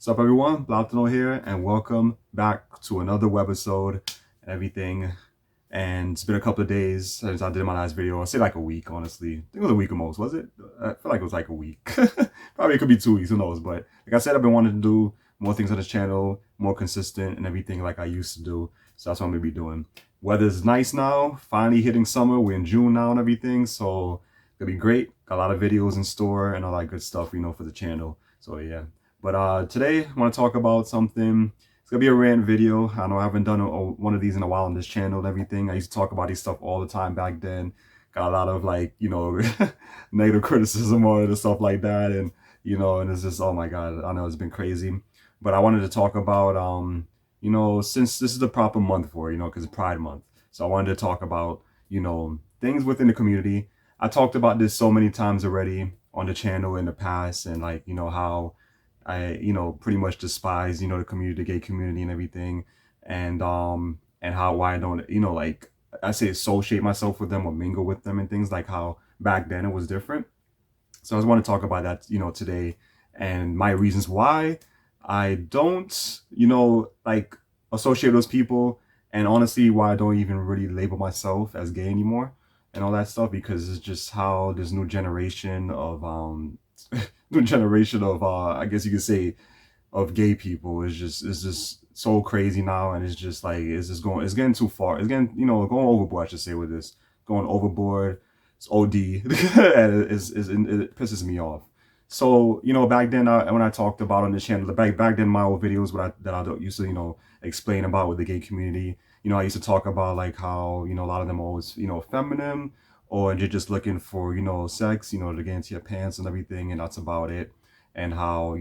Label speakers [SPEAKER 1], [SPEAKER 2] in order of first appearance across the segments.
[SPEAKER 1] What's up, everyone? Platano here, and welcome back to another webisode and everything. And it's been a couple of days since I did my last video. I'll say like a week, honestly. I think it was a week or most, was it? I feel like it was like a week. Probably it could be 2 weeks, who knows? But like I said, I've been wanting to do more things on the channel, more consistent and everything like I used to do. So that's what I'm gonna be doing. Weather's nice now, finally hitting summer. We're in June now and everything, so it's gonna be great. Got a lot of videos in store and all that good stuff, for the channel. So yeah. But today I want to talk about something. It's gonna be a rant video. I know I haven't done one of these in a while on this channel and everything. I used to talk about these stuff all the time back then. Got a lot of negative criticism on it and stuff like that, and it's just, oh my god, I know it's been crazy. But I wanted to talk about since this is the proper month for it, because it's Pride Month. So I wanted to talk about things within the community. I talked about this so many times already on the channel in the past, and how I, pretty much despise, the community, the gay community and everything. And how why I don't, I say associate myself with them or mingle with them and things, like how back then it was different. So I just want to talk about that, today, and my reasons why I don't, associate those people, and honestly why I don't even really label myself as gay anymore and all that stuff, because it's just how this new generation of I guess you could say, of gay people is just so crazy now, and it's just like it's getting too far. It's getting, going overboard, I should say, with this. Going overboard. It's OD. And it pisses me off. So, back then, when I talked about on the channel, back then, my old videos that I used to, explain about with the gay community, I used to talk about like how, a lot of them always, feminine, or you're just looking for, sex, to get into your pants and everything, and that's about it. And how,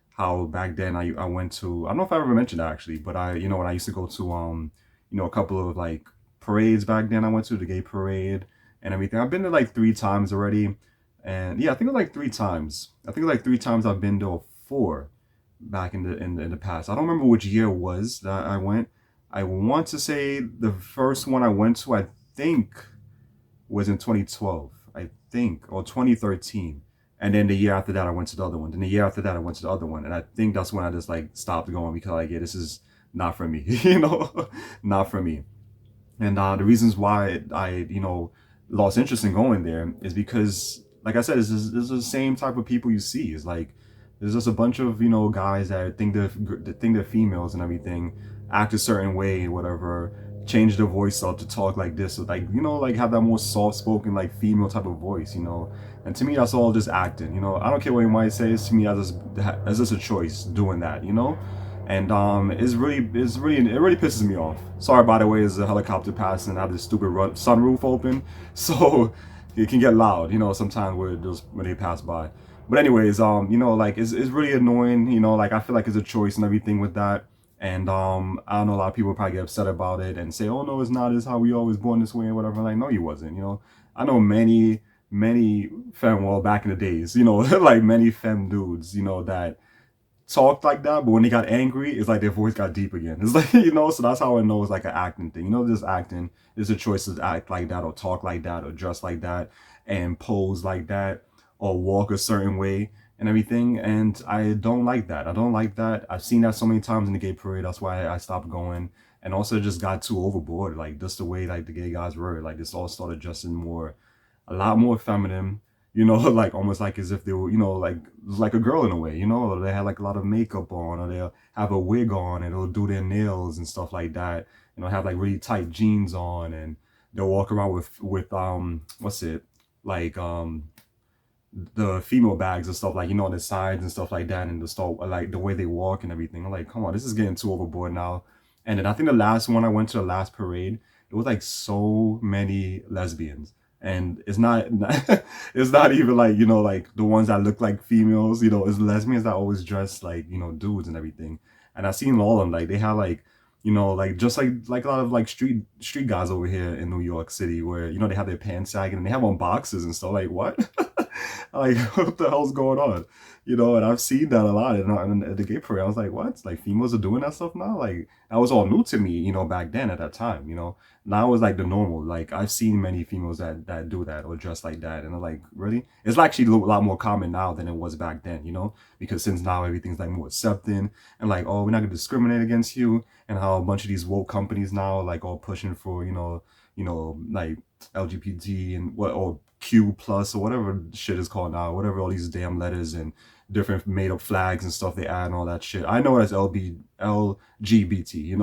[SPEAKER 1] how back then I went to, I don't know if I ever mentioned that actually, but when I used to go to, a couple of like parades back then. I went to the gay parade and everything. I've been there like 3 times already. And yeah, I think it was like 3 times. I think like 3 times I've been there, 4 back in the past. I don't remember which year it was that I went. I want to say the first one I went to, I think, was in 2012, I think, or 2013. And then the year after that, I went to the other one. Then the year after that, I went to the other one. And I think that's when I just like stopped going, because like, yeah, this is not for me, not for me. And the reasons why I, lost interest in going there is because, like I said, it's the same type of people you see. It's like, there's just a bunch of, guys that think they're females and everything, act a certain way, whatever, change their voice up to talk like this, or like, like have that more soft-spoken, like female type of voice. And to me, that's all just acting. I don't care what anybody says. To me, that's just a choice doing that. And it really pisses me off. Sorry, by the way, there's a helicopter passing. I have this stupid sunroof open, so it can get loud, sometimes when they pass by. But anyways, like it's really annoying, like I feel like it's a choice and everything with that. And I don't know, a lot of people probably get upset about it and say, oh no, it's not, it's how we always born this way and whatever. Like, no, you wasn't. I know many femme, well, back in the days, like many femme dudes, that talked like that, but when they got angry, it's like their voice got deep again. It's like, so that's how I know it's like an acting thing. This acting is a choice to act like that, or talk like that, or dress like that, and pose like that, or walk a certain way and everything. And I don't like that. I don't like that. I've seen that so many times in the gay parade. That's why I stopped going. And also it just got too overboard. Like, just the way like the gay guys were. Like, this all started dressing a lot more feminine, like almost like as if they were, like a girl in a way, or they had like a lot of makeup on, or they'll have a wig on, and they'll do their nails and stuff like that, have like really tight jeans on, and they'll walk around with what's it, like the female bags and stuff, like, on the sides and stuff like that, and the stuff, like the way they walk and everything. I'm like, come on, this is getting too overboard now. And then I think the last one I went to, the last parade, it was like so many lesbians. And it's not it's not even like, like the ones that look like females, it's lesbians that always dress like, dudes and everything. And I've seen all of them, like they have like, like just like a lot of like street guys over here in New York City, where, they have their pants sagging and they have on boxes and stuff. Like, what? Like, what the hell's going on? And I've seen that a lot in the gay parade. I was like, what? Like, females are doing that stuff now? Like, that was all new to me, back then at that time, Now it's like the normal. Like, I've seen many females that do that or dress like that. And I'm like, really? It's actually a lot more common now than it was back then, Because since now everything's like more accepting and like, oh, we're not gonna discriminate against you. And how a bunch of these woke companies now, like, all pushing for, like LGBT and what, or Q plus or whatever shit is called now, whatever all these damn letters and different made up flags and stuff they add and all that shit. I know it as LGBT, LGBT,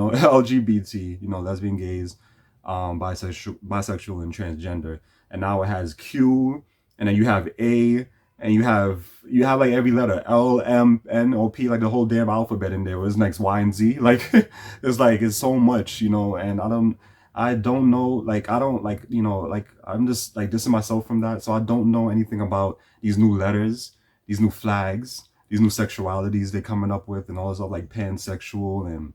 [SPEAKER 1] lesbian, gays, bisexual and transgender. And now it has Q, and then you have A, and you have like every letter L, M, N, O, P, like the whole damn alphabet in there. What's next? Y and Z. Like it's so much, and I don't know, like, I don't, like, like, I'm just, like, dissing myself from that, so I don't know anything about these new letters, these new flags, these new sexualities they're coming up with, and all this stuff, like, pansexual, and,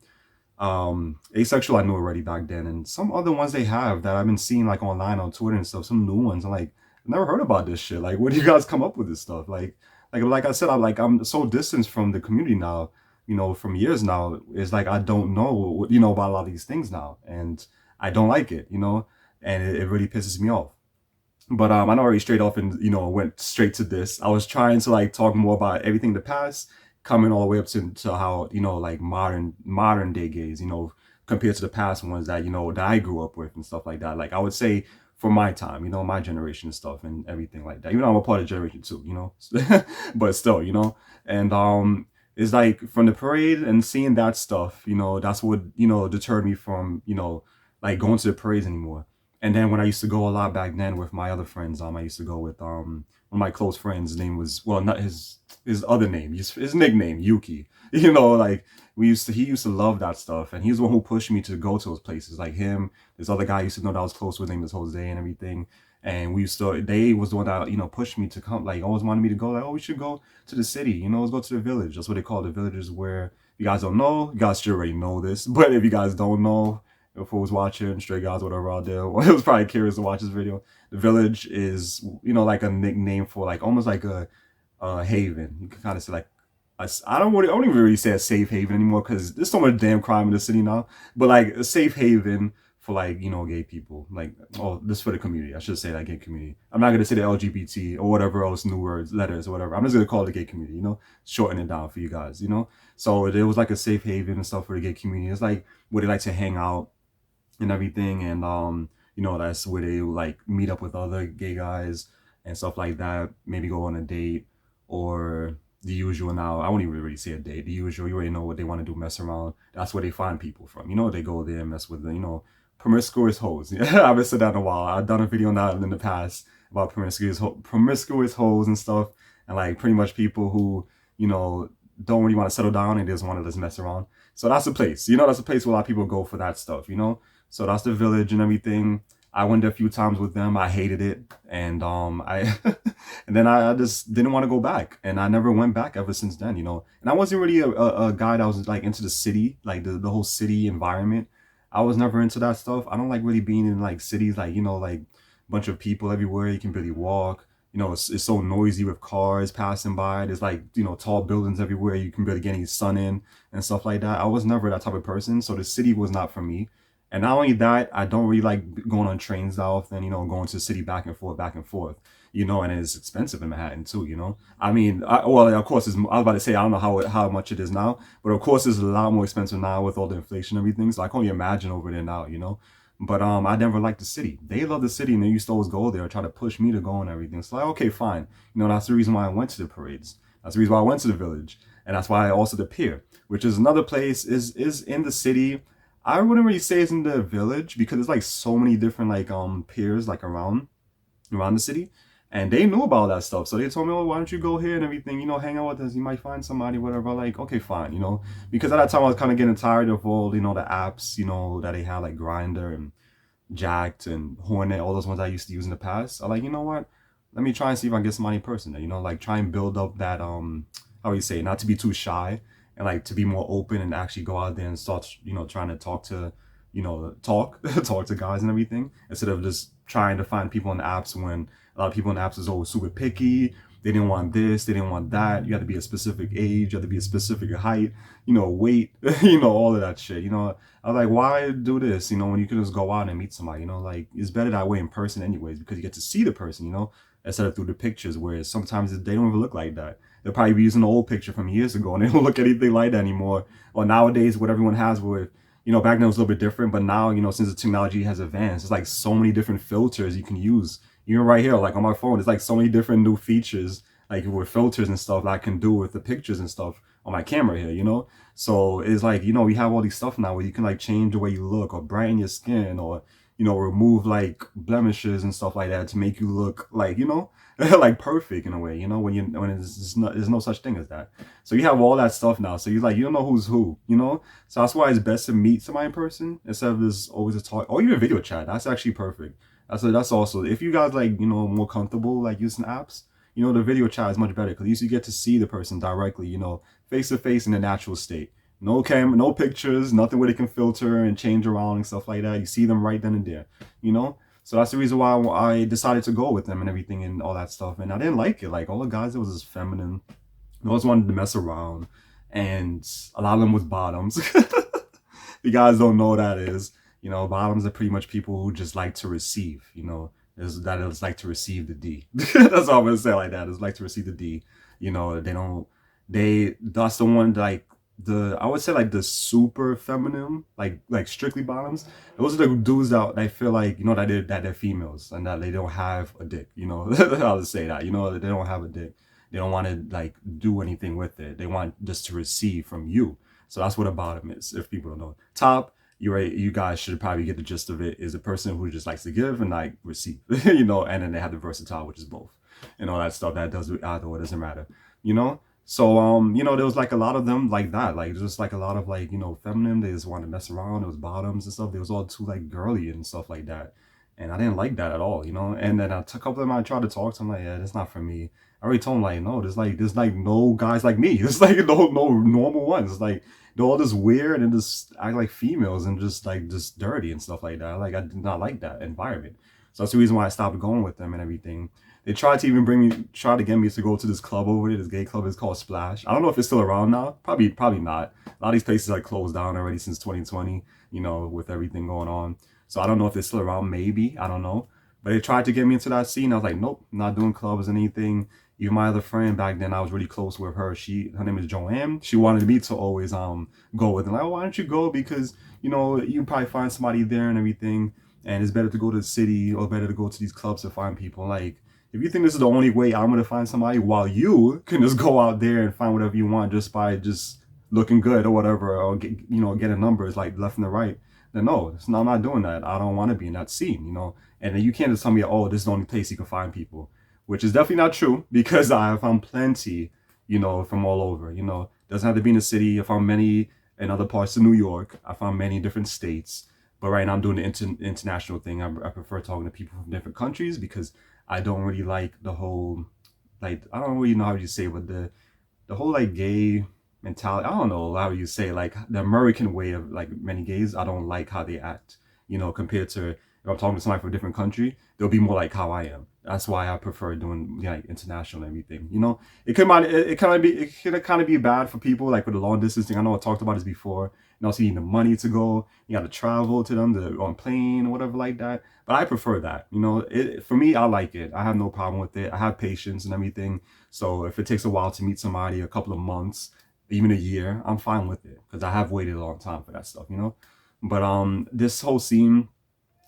[SPEAKER 1] asexual I knew already back then, and some other ones they have that I've been seeing, like, online on Twitter and stuff, some new ones, I'm like, I've never heard about this shit, like, where do you guys come up with this stuff, like I said, I'm so distant from the community now, from years now. It's like I don't know, about a lot of these things now, and I don't like it, and it really pisses me off. But I know already straight off and went straight to this. I was trying to like talk more about everything in the past, coming all the way up to how like modern day gays, compared to the past ones that that I grew up with and stuff like that. Like I would say for my time, my generation and stuff and everything like that. Even though I'm a part of generation too, but still, and it's like from the parade and seeing that stuff, that's what deterred me from like going to the parades anymore. And then when I used to go a lot back then with my other friends, I used to go with one of my close friends. His name was, well, not his other name, his nickname Yuki. Like he used to love that stuff, and he's the one who pushed me to go to those places. Like him, this other guy I used to know that I was close with, his name was Jose and everything. And we used to, they was the one that pushed me to come, like always wanted me to go. Like, oh, we should go to the city. Let's go to the village. That's what they call the villages. Where you guys don't know, you guys should already know this. But if you guys don't know, if who's watching, stray guys, whatever out there, well, it was probably curious to watch this video. The village is, like a nickname for like almost like a haven. You can kind of say like, I don't even really say a safe haven anymore because there's so much damn crime in the city now. But like a safe haven for like gay people, like this for the community. I should say that gay community. I'm not gonna say the LGBT or whatever else new words, letters or whatever. I'm just gonna call it the gay community. Shorten it down for you guys. So it was like a safe haven and stuff for the gay community. It's like where they like to hang out and everything, and that's where they like meet up with other gay guys and stuff like that, maybe go on a date or the usual. Now I won't even really say a date, the usual, you already know what they want to do, mess around. That's where they find people from, they go there and mess with the promiscuous hoes. I haven't said that in a while. I've done a video on that in the past about promiscuous hoes and stuff, and like pretty much people who don't really want to settle down and just want to just mess around. So that's a place, that's a place where a lot of people go for that stuff, So that's the village and everything. I went there a few times with them. I hated it, and I and then I just didn't want to go back, and I never went back ever since then, And I wasn't really a guy that was like into the city, like the whole city environment. I was never into that stuff. I don't like really being in like cities, like like a bunch of people everywhere. You can barely walk. It's so noisy with cars passing by. There's like, tall buildings everywhere. You can barely get any sun in and stuff like that. I was never that type of person. So the city was not for me. And not only that, I don't really like going on trains that often, going to the city back and forth, and it's expensive in Manhattan too, I mean, well, of course, I was about to say, I don't know how much it is now, but of course, it's a lot more expensive now with all the inflation and everything. So I can only imagine over there now, But I never liked the city. They love the city, and they used to always go there, try to push me to go and everything. So like, okay, fine. That's the reason why I went to the parades. That's the reason why I went to the village, and that's why I also the pier, which is another place, is in the city. I wouldn't really say it's in the village because there's like so many different like piers like around the city, and they knew about that stuff. So they told me, oh, why don't you go here and everything, hang out with us, you might find somebody, whatever. Like, okay, fine, because at that time I was kind of getting tired of all the apps that they had, like Grinder and Jacked and Hornet, all those ones I used to use in the past. I like, what, let me try and see if I can get somebody in person there, like try and build up that how do you say, not to be too shy, and like to be more open and actually go out there and start trying to talk to talk to guys and everything, instead of just trying to find people on the apps when A lot of people in apps is always super picky. They didn't want this, they didn't want that. You had to be a specific age, you had to be a specific height, weight, all of that shit. I was like, why do this? When you can just go out and meet somebody, like it's better that way in person anyways, because you get to see the person, instead of through the pictures, whereas sometimes they don't even look like that. They'll probably be using an old picture from years ago and they don't look anything like that anymore. Or nowadays, what everyone has with, back then it was a little bit different, but now, since the technology has advanced, it's like so many different filters you can use. Even right here, like on my phone, it's like so many different new features, like with filters and stuff that I can do with the pictures and stuff on my camera here. So it's like, we have all these stuff now where you can like change the way you look or brighten your skin or, remove like blemishes and stuff like that to make you look like, like perfect in a way, when there's no such thing as that. So you have all that stuff now. So you're like, you don't know who's who. So that's why it's best to meet somebody in person instead of this always a talk or even video chat. That's actually perfect. That's also, if you guys like, more comfortable like using apps, the video chat is much better because you get to see the person directly, face to face in a natural state. No camera, no pictures, nothing where they can filter and change around and stuff like that. You see them right then and there, So that's the reason why I decided to go with them and everything and all that stuff. And I didn't like it. Like all the guys, it was just feminine. I always wanted to mess around, and a lot of them was bottoms. You guys don't know what that is. Bottoms are pretty much people who just like to receive. It's like to receive the D. That's all I'm gonna say like that. It's like to receive the D. They don't. That's the one like I would say like the super feminine, like strictly bottoms. Those are the dudes that they feel like that they're females and that they don't have a dick. I'll just say that. That they don't have a dick. They don't want to like do anything with it. They want just to receive from you. So that's what a bottom is. If people don't know, top, you guys should probably get the gist of it. Is a person who just likes to give and like receive. And then they have the versatile, which is both, and all that stuff that does either or doesn't matter. So there was like a lot of them like that, like just like a lot of like feminine. They just wanted to mess around. It was bottoms and stuff. They was all too like girly and stuff like that, and I didn't like that at all. And then a couple of them I tried to talk to. I'm like, yeah, that's not for me. I already told them like, no, there's like no guys like me. There's like no normal ones. It's like they're all just weird and just act like females and just dirty and stuff like that. Like I did not like that environment. So that's the reason why I stopped going with them and everything. They tried to even try to get me to go to this club over there. This gay club is called Splash. I don't know if it's still around now. Probably not. A lot of these places are closed down already since 2020, with everything going on. So I don't know if it's still around. Maybe. I don't know. But they tried to get me into that scene. I was like, nope, not doing clubs or anything. Even my other friend back then, I was really close with her. Her name is Joanne. She wanted me to always go with them. Like, oh, why don't you go? Because, you probably find somebody there and everything. And it's better to go to the city or better to go to these clubs to find people. Like, if you think this is the only way I'm going to find somebody while you can just go out there and find whatever you want just by just looking good or whatever, or getting numbers like left and the right, then no, I'm not doing that. I don't want to be in that scene. And then you can't just tell me, oh, this is the only place you can find people, which is definitely not true because I have found plenty, from all over. Doesn't have to be in the city. I found many in other parts of New York. I found many in different states. But right now I'm doing the international thing. I prefer talking to people from different countries because I don't really like the whole, like, I don't really know how you say it, but the whole like gay mentality. I don't know how you say it, like the American way of like many gays. I don't like how they act, compared to if I'm talking to somebody from a different country, they'll be more like how I am. That's why I prefer doing like international and everything. It can kind of be bad for people like with the long distance thing. I know I talked about this before. Also, you need the money to go. You got to travel to them on plane or whatever like that. But I prefer that. For me, I like it. I have no problem with it. I have patience and everything. So if it takes a while to meet somebody, a couple of months, even a year, I'm fine with it because I have waited a long time for that stuff. But this whole scene,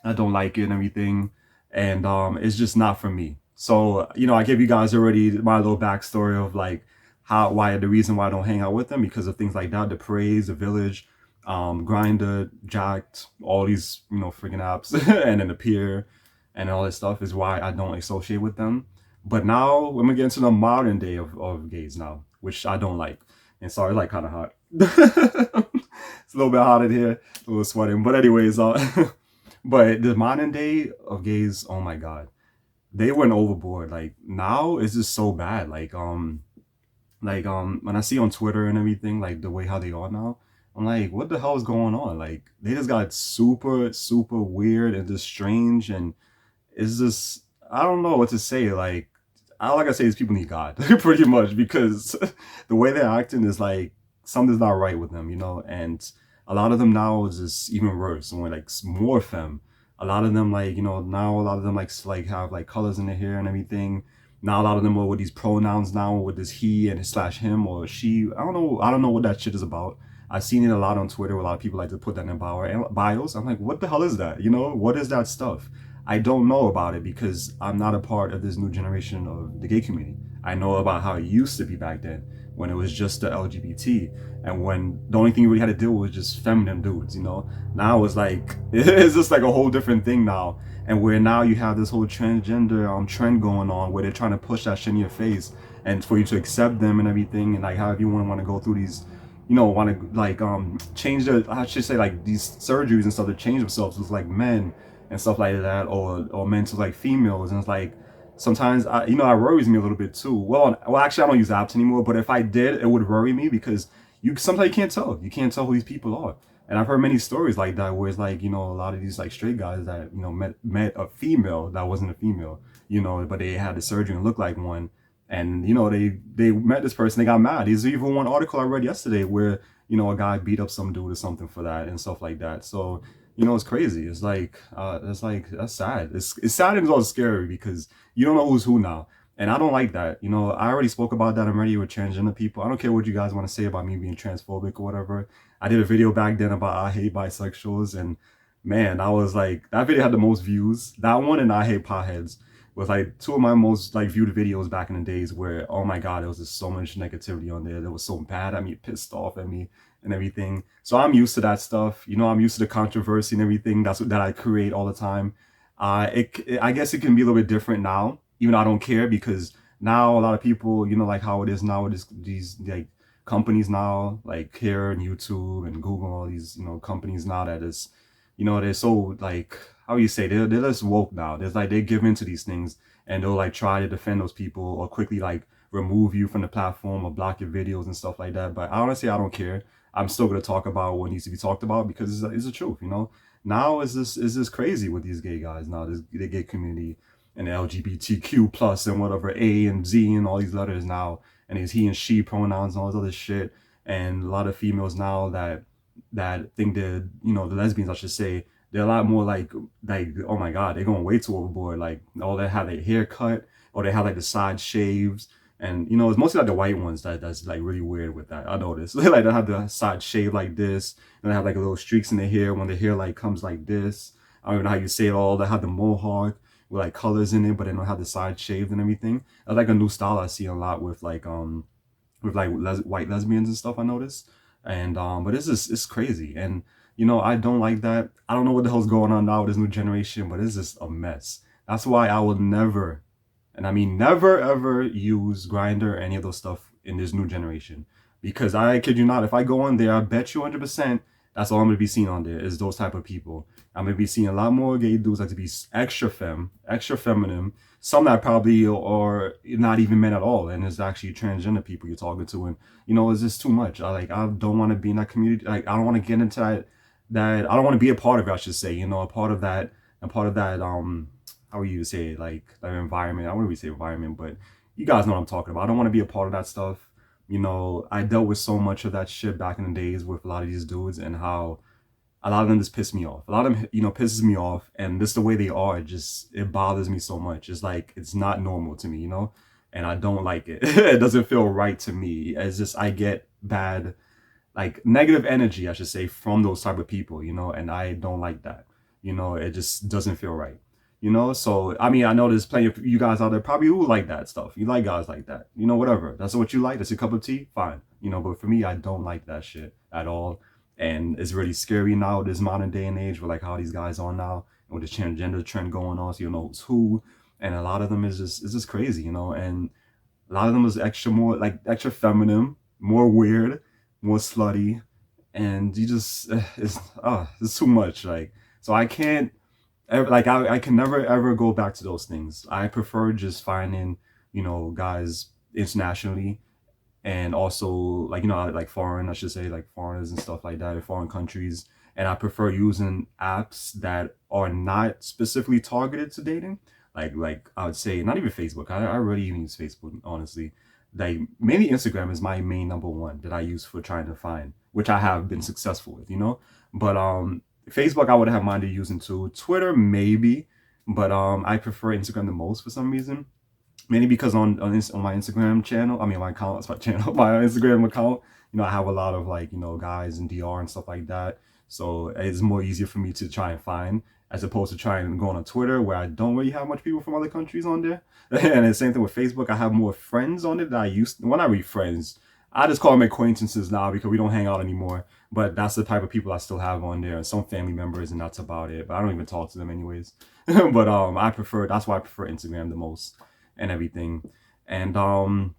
[SPEAKER 1] I don't like it and everything, and it's just not for me. So I gave you guys already my little backstory of like why the reason why I don't hang out with them because of things like that, the parades, the village, Grinder, Jacked, all these freaking apps, and then the Peer, and all this stuff is why I don't associate with them. But now we're gonna get into the modern day of gays now, which I don't like. And sorry, it's like kind of hot. It's a little bit hot in here, a little sweating. But anyways, but the modern day of gays, oh my god, they went overboard. Like now it's just so bad. When I see on Twitter and everything, like the way how they are now, I'm like, what the hell is going on? Like they just got super, super weird and just strange, and it's just I don't know what to say. Like, all I gotta say is people need God, pretty much, because the way they're acting is like something's not right with them, you know. And a lot of them now is just even worse. When like more femme, a lot of them like now a lot of them like have like colors in their hair and everything. Now a lot of them are with these pronouns now with this he and slash him or she. I don't know. I don't know what that shit is about. I've seen it a lot on Twitter. A lot of people like to put that in bios. I'm like, what the hell is that? You know, what is that stuff? I don't know about it because I'm not a part of this new generation of the gay community. I know about how it used to be back then when it was just the LGBT and when the only thing you really had to deal with was just feminine dudes, you know? Now it's like, it's just like a whole different thing now. And where now you have this whole transgender trend going on where they're trying to push that shit in your face and for you to accept them and everything and like however you want to go through these want to like change their I should say like these surgeries and stuff to change themselves with like men and stuff like that or men to like females and it's like sometimes I it worries me a little bit too. Well actually I don't use apps anymore, but if I did it would worry me because you sometimes you can't tell who these people are. And I've heard many stories like that where it's like a lot of these like straight guys that met a female that wasn't a female, but they had the surgery and looked like one, and they met this person, they got mad. There's even one article I read yesterday where a guy beat up some dude or something for that and stuff like that. So it's crazy. It's like that's sad. It's sad and it's also scary because you don't know who's who now. And I don't like that. I already spoke about that already with transgender people. I don't care what you guys want to say about me being transphobic or whatever. I did a video back then about I hate bisexuals, and man, I was like, that video had the most views. That one and I hate potheads was like two of my most like viewed videos back in the days where, oh my god, there was just so much negativity on there that was so bad at me, pissed off at me and everything. So I'm used to that stuff. I'm used to the controversy and everything. That's what that I create all the time. I guess it can be a little bit different now, even though I don't care because now a lot of people, like how it is now with these like companies now, like here and YouTube and Google, all these, companies now that is, they're so like, how you say, they're just woke now. There's like, they give into these things and they'll like try to defend those people or quickly like remove you from the platform or block your videos and stuff like that. But honestly, I don't care. I'm still going to talk about what needs to be talked about because it's the truth, Now is this crazy with these gay guys now, the gay community and the LGBTQ plus and whatever A and Z and all these letters now, and these he and she pronouns and all this other shit, and a lot of females now that think they're the lesbians I should say, they're a lot more like oh my god, they're going way too overboard. Like oh they have their hair cut or they have like the side shaves, and it's mostly like the white ones that's like really weird with that. I noticed like they have the side shave like this, and they have like little streaks in their hair when the hair like comes like this. I don't even know how you say it all. They have the mohawk with like colors in it, but they don't have the side shaved and everything. That's like a new style I see a lot with like white lesbians and stuff I noticed. And but it's crazy, and I don't like that. I don't know what the hell's going on now with this new generation, but it's just a mess. That's why I will never, and I mean never ever use Grinder or any of those stuff in this new generation. Because I kid you not, if I go on there, I bet you 100% that's all I'm gonna be seeing on there is those type of people. I'm gonna be seeing a lot more gay dudes like to be extra feminine. Some that probably are not even men at all, and it's actually transgender people you're talking to, and it's just too much. I don't want to be in that community. Like I don't want to get into that I don't want to be a part of it. I should say, a part of that how would you say it? Like that environment. I wouldn't really say environment, but you guys know what I'm talking about. I don't want to be a part of that stuff. I dealt with so much of that shit back in the days with a lot of these dudes and how a lot of them just piss me off. A lot of them, pisses me off, and just the way they are, it bothers me so much. It's like it's not normal to me, and I don't like it. It doesn't feel right to me. It's just I get bad, like negative energy, I should say, from those type of people, and I don't like that. It just doesn't feel right. So I mean, I know there's plenty of you guys out there probably who like that stuff. You like guys like that, whatever. That's what you like. That's a cup of tea, fine. But for me, I don't like that shit at all. And it's really scary now, this modern day and age, with like how these guys are now, and with the transgender trend going on, so you know who's who, and a lot of them is just crazy, and a lot of them is more like extra feminine, more weird, more slutty, and you just it's too much. Like so, I can't like I can never ever go back to those things. I prefer just finding guys internationally and also like like foreign I should say, like foreigners and stuff like that in foreign countries, and I prefer using apps that are not specifically targeted to dating, like I would say not even Facebook. I really even use Facebook, honestly. Like mainly Instagram is my main number one that I use for trying to find, which I have been successful with, you know. But Facebook I would have minded using too. Twitter maybe, but I prefer Instagram the most for some reason. Mainly because on my Instagram channel, I mean my account, it's my channel, my Instagram account, you know, I have a lot of like, you know, guys in DR and stuff like that. So it's more easier for me to try and find as opposed to trying and going on Twitter where I don't really have much people from other countries on there. And the same thing with Facebook. I have more friends on it that I used to, when I read friends, I just call them acquaintances now because we don't hang out anymore. But that's the type of people I still have on there, and some family members, and that's about it. But I don't even talk to them anyways. But that's why I prefer Instagram the most and everything. And and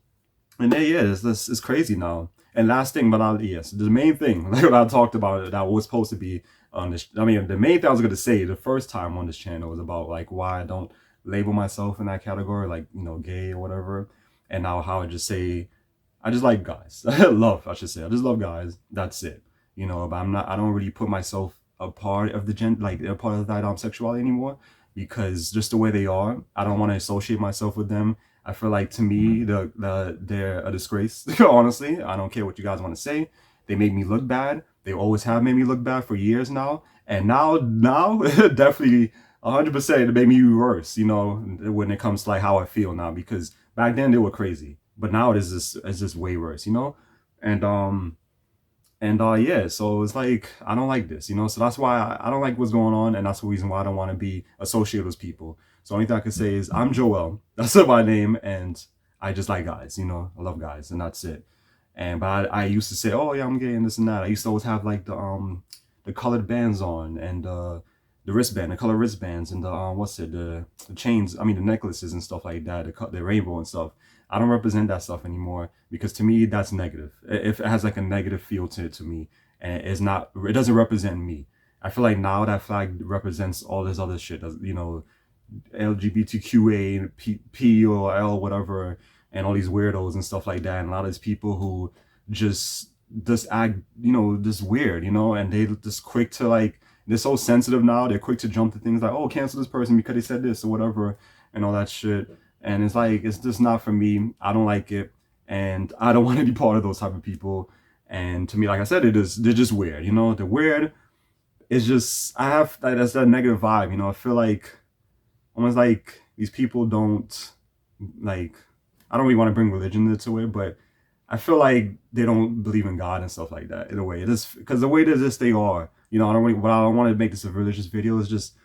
[SPEAKER 1] there, yeah, it's crazy now. And last thing, but yes, the main thing, like what I talked about, that was supposed to be on this. I mean, the main thing I was gonna say the first time on this channel was about like why I don't label myself in that category, like, you know, gay or whatever. And now how I just say I just like guys. I should say. I just love guys. That's it. You know, but I don't really put myself a part of the like a part of that sexuality anymore because just the way they are, I don't want to associate myself with them. I feel like to me, they're a disgrace. Honestly, I don't care what you guys want to say. They make me look bad. They always have made me look bad for years now, and now definitely 100% it made me worse. You know, when it comes to like how I feel now, because back then they were crazy, but now it's just way worse. You know, and yeah, so it's like I don't like this, you know. So that's why I don't like what's going on, and that's the reason why I don't want to be associated with people. So only thing I can say is I'm Joel. That's my name, and I just like guys, you know. I love guys, and that's it. And but I used to say, oh yeah, I'm gay and this and that. I used to always have like the colored bands on and the wristband, the color wristbands, and the the chains. I mean the necklaces and stuff like that, the rainbow and stuff. I don't represent that stuff anymore because to me that's negative. If it has like a negative feel to it to me, and it doesn't represent me. I feel like now that flag represents all this other shit, you know, LGBTQA, P or L, whatever, and all these weirdos and stuff like that, and a lot of these people who just act, you know, just weird, you know, and they just quick to like, they're so sensitive now. They're quick to jump to things like, oh, cancel this person because they said this or whatever, and all that shit. And it's like, it's just not for me. I don't like it, and I don't want to be part of those type of people. And to me, like I said, they're just weird, you know. They're weird. It's just I have like, that's that negative vibe, you know. I feel like almost like these people don't like. I don't really want to bring religion into it, but I feel like they don't believe in God and stuff like that in a way. It is because the way that they are, you know. I don't really. But I don't want to make this a religious video. It's just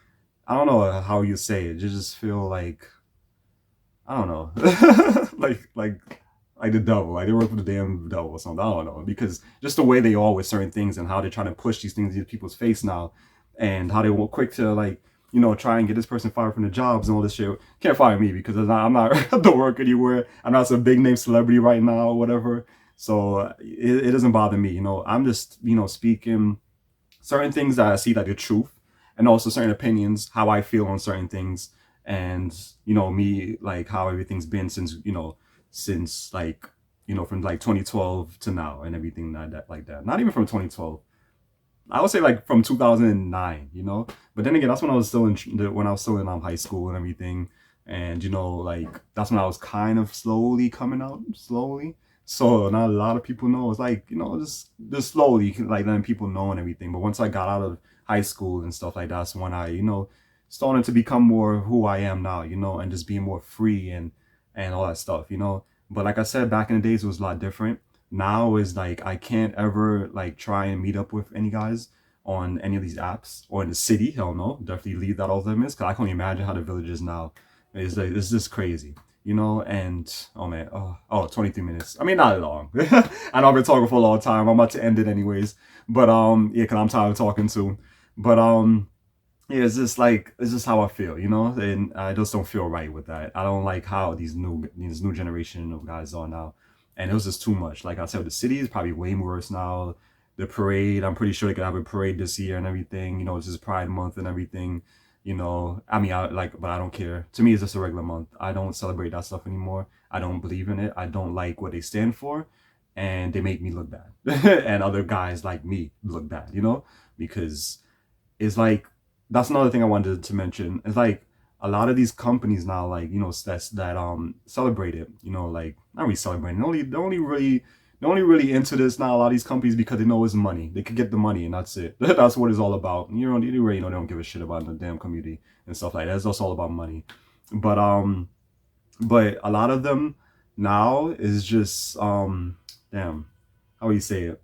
[SPEAKER 1] I don't know how you say it. You just feel like I don't know, like the devil, like they work for the damn devil or something. I don't know because just the way they are with certain things and how they're trying to push these things in people's face now, and how they were quick to like, you know, try and get this person fired from the jobs and all this shit. Can't fire me because I'm not the work anywhere. I'm not some big name celebrity right now or whatever. So it doesn't bother me. You know, I'm just, you know, speaking certain things that I see like the truth, and also certain opinions, how I feel on certain things, and you know me like how everything's been since, you know, since like, you know, from like 2012 to now and everything like that. Not even from 2012. I would say like from 2009, you know. But then again, that's when I was still in high school and everything, and you know, like that's when I was kind of slowly coming out, slowly. So not a lot of people know. It's like, you know, just slowly like letting people know and everything. But once I got out of high school and stuff like that, that's when I, you know, started to become more who I am now, you know, and just being more free and all that stuff, you know. But like I said, back in the days it was a lot different. Now is like I can't ever like try and meet up with any guys on any of these apps or in the city. Hell no, definitely leave that off limits because I can't imagine how the village is now. It's like it's just crazy, you know. And oh man, 23 minutes. I mean, not long. I know I've been talking for a long time. I'm about to end it anyways. But yeah, because I'm tired of talking too. But yeah, it's just how I feel, you know, and I just don't feel right with that. I don't like how these new generation of guys are now, and it was just too much. Like I said, the city is probably way worse now. The parade, I'm pretty sure they could have a parade this year and everything. You know, it's just Pride Month and everything. You know, I mean, I like, but I don't care. To me, it's just a regular month. I don't celebrate that stuff anymore. I don't believe in it. I don't like what they stand for, and they make me look bad, and other guys like me look bad. You know, because it's like that's another thing I wanted to mention. It's like a lot of these companies now, like, you know, that celebrate it, you know, like, not really celebrating, they're only really into this now, a lot of these companies, because they know it's money. They could get the money, and that's it. That's what it's all about. You really know they don't give a shit about the damn community and stuff like that. It's just all about money. But but a lot of them now is just damn, how do you say it?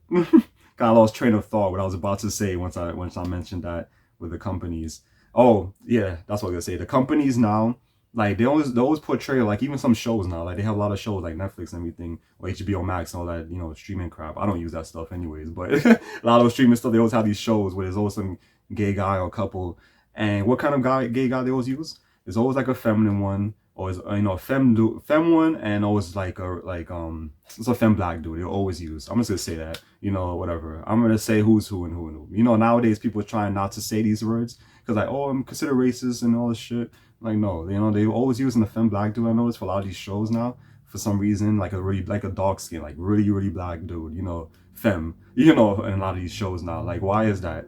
[SPEAKER 1] Got lost train of thought what I was about to say once I mentioned that with the companies. Oh yeah, that's what I was gonna say. The companies now, like they always portray, like, even some shows now, like they have a lot of shows like Netflix and everything, or HBO Max and all that, you know, streaming crap. I don't use that stuff anyways, but a lot of those streaming stuff, they always have these shows where there's always some gay guy or couple. And what kind of gay guy they always use? There's always like a feminine one, or is, you know, a fem one, and always like it's a fem black dude. They always use. I'm just gonna say that, you know, whatever. I'm gonna say who's who and who and who. You know, nowadays people are trying not to say these words because, like, oh, I'm considered racist and all this shit. Like, no, you know, they always using the fem black dude. I notice for a lot of these shows now, for some reason, like a really, like a dark skin, like really really black dude. You know, fem. You know, in a lot of these shows now. Like, why is that?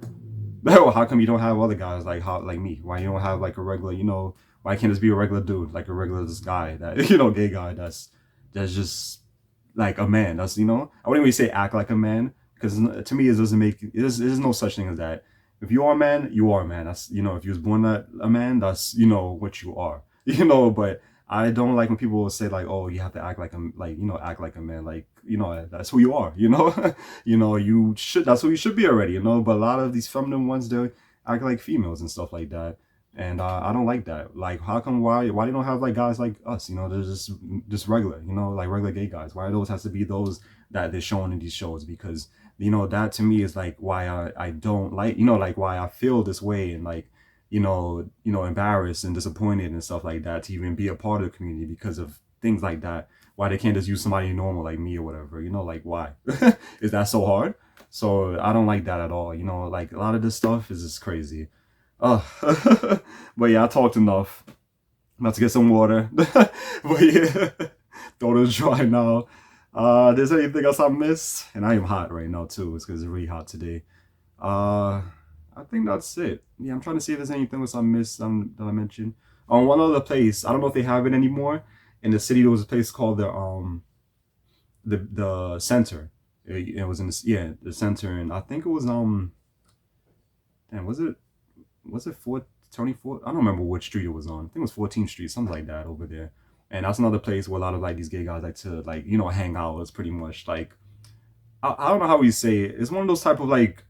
[SPEAKER 1] How come you don't have other guys like me? Why you don't have like a regular, you know, why can't this be a regular dude, like a regular this guy that you know, gay guy that's just like a man. That's, you know, I wouldn't really say act like a man, because to me it doesn't make there's no such thing as that. If you are a man, you are a man. That's, you know, if you was born a man, that's, you know, what you are. You know, but I don't like when people say like, oh, you have to act like a, like, you know, act like a man, like, you know, that's who you are, you know. You know, you should, that's who you should be already, you know. But a lot of these feminine ones, they act like females and stuff like that, and I don't like that. Like, how come, why they don't have like guys like us, you know, they're just regular, you know, like regular gay guys? Why those has to be those that they're showing in these shows? Because, you know, that to me is like why I don't like, you know, like why I feel this way, and like, embarrassed and disappointed and stuff like that to even be a part of the community because of things like that. Why they can't just use somebody normal like me or whatever, you know, like, why? Is that so hard? So I don't like that at all, you know, like a lot of this stuff is just crazy. Oh, but yeah, I talked enough. I'm about to get some water. But yeah, throat is dry now. There's anything else I missed? And I am hot right now too. It's because it's really hot today. Uh, I think that's it. Yeah, I'm trying to see if there's anything else I missed that I mentioned. On one other place, I don't know if they have it anymore. In the city, there was a place called the center. It was in the, yeah, the center, and I think it was and was it 424? I don't remember which street it was on. I think it was 14th Street, something like that over there. And that's another place where a lot of like these gay guys like to, like, you know, hang out. It's pretty much like, I don't know how you say it. It's one of those type of like,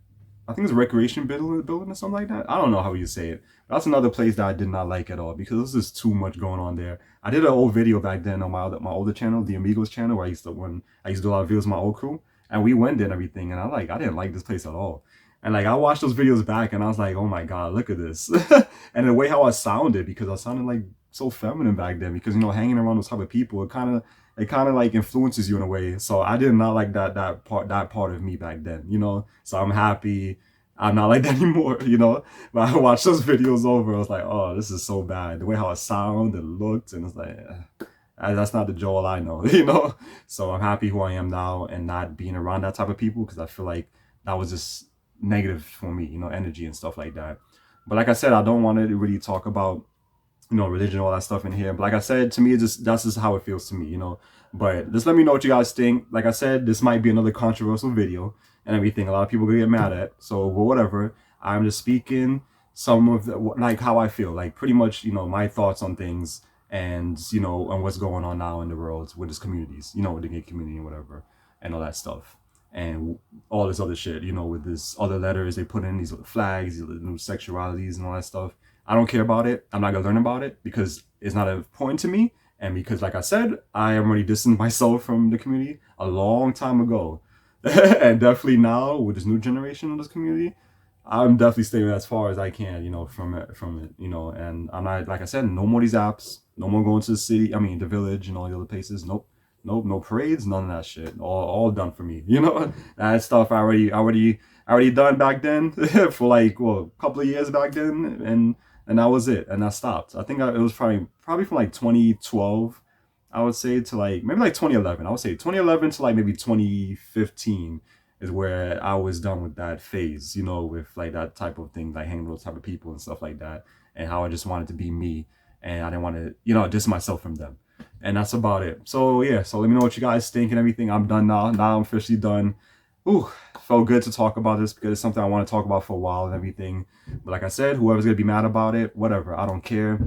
[SPEAKER 1] I think it's a recreation building or something like that. I don't know how you say it. That's another place that I did not like at all because there's just too much going on there. I did an old video back then on my older channel, the Amigos channel, where I used to do a lot of videos with my old crew, and we went there and everything, and I didn't like this place at all. And like I watched those videos back, and I was like, oh my god, look at this, and the way how I sounded, because I sounded like so feminine back then, because, you know, hanging around those type of people, it kind of like influences you in a way. So I did not like that part of me back then, you know. So I'm happy I'm not like that anymore, you know. But I watched those videos over, I was like, oh, this is so bad. The way how it sounded and looked, and it's like, that's not the Joel I know, you know. So I'm happy who I am now and not being around that type of people, because I feel like that was just negative for me, you know, energy and stuff like that. But like I said, I don't want to really talk about, you know, religion, all that stuff in here. But like I said, to me, that's just how it feels to me, you know. But just let me know what you guys think. Like I said, this might be another controversial video and everything. A lot of people gonna get mad at. So, but whatever. I'm just speaking some of like how I feel, like pretty much, you know, my thoughts on things, and, you know, and what's going on now in the world with this communities, you know, with the gay community and whatever, and all that stuff. And all this other shit, you know, with this other letters they put in, these flags, these new sexualities and all that stuff. I don't care about it. I'm not gonna learn about it because it's not important to me. And because, like I said, I am already distanced myself from the community a long time ago. And definitely now with this new generation of this community, I'm definitely staying as far as I can, you know, from it, you know. And I'm not, like I said, no more these apps, no more going to the city, I mean the village and all the other places. Nope. Nope, no parades, none of that shit. All done for me. You know, that stuff I already done back then for like, well, a couple of years back then, and that was it, and I stopped. I think it was probably from like 2012, I would say, to like maybe like 2011. I would say 2011 to like maybe 2015 is where I was done with that phase, you know, with like that type of thing, like hanging with those type of people and stuff like that, and how I just wanted to be me. and I didn't want to, you know, distance myself from them. And that's about it. So yeah, so let me know what you guys think and everything. I'm done now. Now I'm officially done. Ooh, felt good to talk about this because it's something I want to talk about for a while and everything. But like I said, whoever's gonna be mad about it, whatever, I don't care.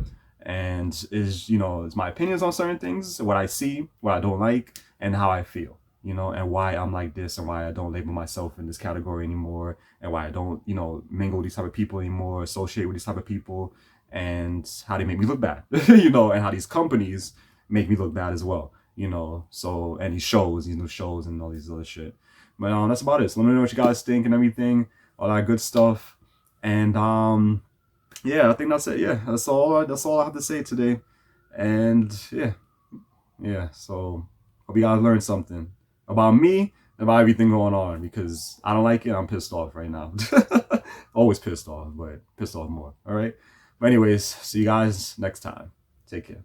[SPEAKER 1] And is, you know, it's my opinions on certain things, what I see, what I don't like, and how I feel, you know, and why I'm like this, and why I don't label myself in this category anymore, and why I don't, you know, mingle with these type of people anymore, associate with these type of people, and how they make me look bad, you know, and how these companies make me look bad as well, you know. So, and these shows, these new shows, and all these other shit. But that's about it. So let me know what you guys think and everything, all that good stuff. And yeah, I think that's it. Yeah, that's all I have to say today. And yeah. So hope you guys learned something about me, about everything going on, because I don't like it. I'm pissed off right now. Always pissed off, but pissed off more. All right. But anyways, see you guys next time. Take care.